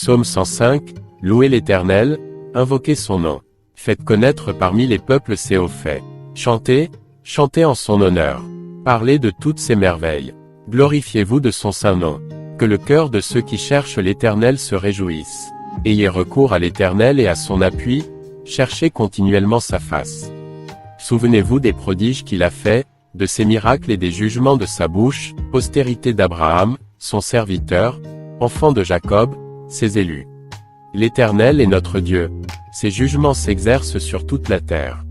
Psaume 105, louez l'Éternel, invoquez son nom. Faites connaître parmi les peuples ses hauts faits. Chantez, chantez en son honneur. Parlez de toutes ses merveilles. Glorifiez-vous de son saint nom. Que le cœur de ceux qui cherchent l'Éternel se réjouisse. Ayez recours à l'Éternel et à son appui, cherchez continuellement sa face. Souvenez-vous des prodiges qu'il a faits, de ses miracles et des jugements de sa bouche, postérité d'Abraham, son serviteur, enfant de Jacob, ses élus. L'Éternel est notre Dieu. Ses jugements s'exercent sur toute la terre.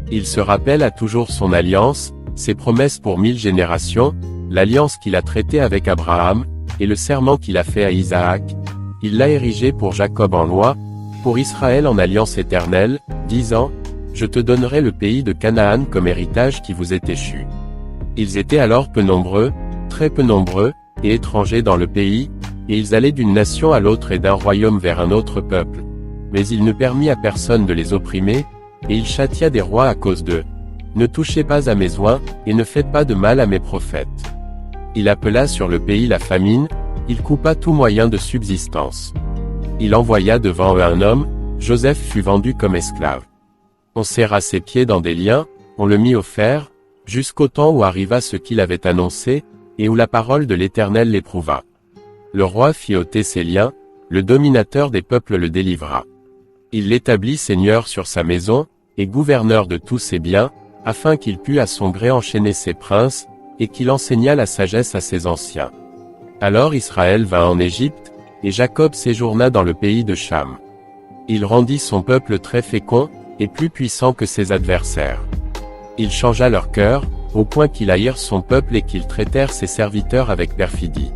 Il se rappelle à toujours son alliance, ses promesses pour 1000 générations, l'alliance qu'il a traitée avec Abraham, et le serment qu'il a fait à Isaac. Il l'a érigé pour Jacob en loi, pour Israël en alliance éternelle, disant, « Je te donnerai le pays de Canaan comme héritage qui vous est échu. » Ils étaient alors peu nombreux, très peu nombreux, et étrangers dans le pays, et ils allaient d'une nation à l'autre et d'un royaume vers un autre peuple. Mais il ne permit à personne de les opprimer, et il châtia des rois à cause d'eux. Ne touchez pas à mes oints, et ne faites pas de mal à mes prophètes. Il appela sur le pays la famine, il coupa tout moyen de subsistance. Il envoya devant eux un homme, Joseph fut vendu comme esclave. On serra ses pieds dans des liens, on le mit au fer, jusqu'au temps où arriva ce qu'il avait annoncé, et où la parole de l'Éternel l'éprouva. Le roi fit ôter ses liens, le dominateur des peuples le délivra. Il l'établit seigneur sur sa maison, et gouverneur de tous ses biens, afin qu'il pût à son gré enchaîner ses princes, et qu'il enseigna la sagesse à ses anciens. Alors Israël vint en Égypte, et Jacob séjourna dans le pays de Cham. Il rendit son peuple très fécond, et plus puissant que ses adversaires. Il changea leur cœur, au point qu'ils haïrent son peuple et qu'ils traitèrent ses serviteurs avec perfidie.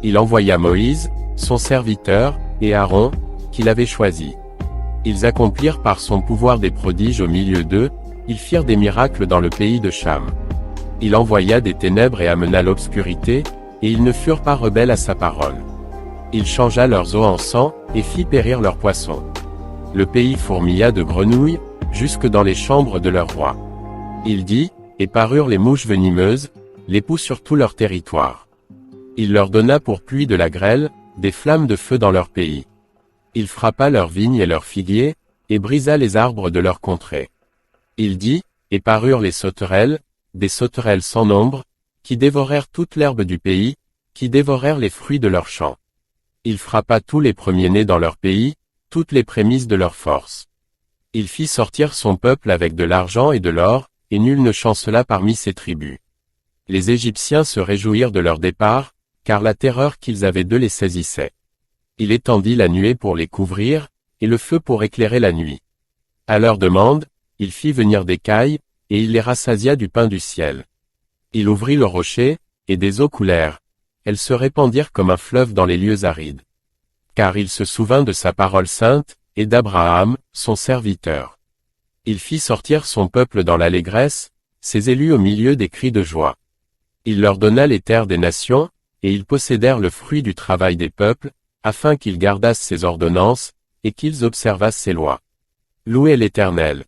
Il envoya Moïse, son serviteur, et Aaron, qu'il avait choisi. Ils accomplirent par son pouvoir des prodiges au milieu d'eux, ils firent des miracles dans le pays de Cham. Il envoya des ténèbres et amena l'obscurité, et ils ne furent pas rebelles à sa parole. Il changea leurs eaux en sang, et fit périr leurs poissons. Le pays fourmilla de grenouilles, jusque dans les chambres de leur roi. Il dit, et parurent les mouches venimeuses, les poux sur tout leur territoire. Il leur donna pour pluie de la grêle, des flammes de feu dans leur pays. Il frappa leurs vignes et leurs figuiers, et brisa les arbres de leur contrée. Il dit, et parurent les sauterelles, des sauterelles sans nombre, qui dévorèrent toute l'herbe du pays, qui dévorèrent les fruits de leurs champs. Il frappa tous les premiers-nés dans leur pays, toutes les prémices de leur force. Il fit sortir son peuple avec de l'argent et de l'or, et nul ne chancela parmi ses tribus. Les Égyptiens se réjouirent de leur départ, car la terreur qu'ils avaient d'eux les saisissait. Il étendit la nuée pour les couvrir, et le feu pour éclairer la nuit. À leur demande, il fit venir des cailles, et il les rassasia du pain du ciel. Il ouvrit le rocher, et des eaux coulèrent. Elles se répandirent comme un fleuve dans les lieux arides. Car il se souvint de sa parole sainte, et d'Abraham, son serviteur. Il fit sortir son peuple dans l'allégresse, ses élus au milieu des cris de joie. Il leur donna les terres des nations, et ils possédèrent le fruit du travail des peuples, afin qu'ils gardassent ses ordonnances, et qu'ils observassent ses lois. Louez l'Éternel.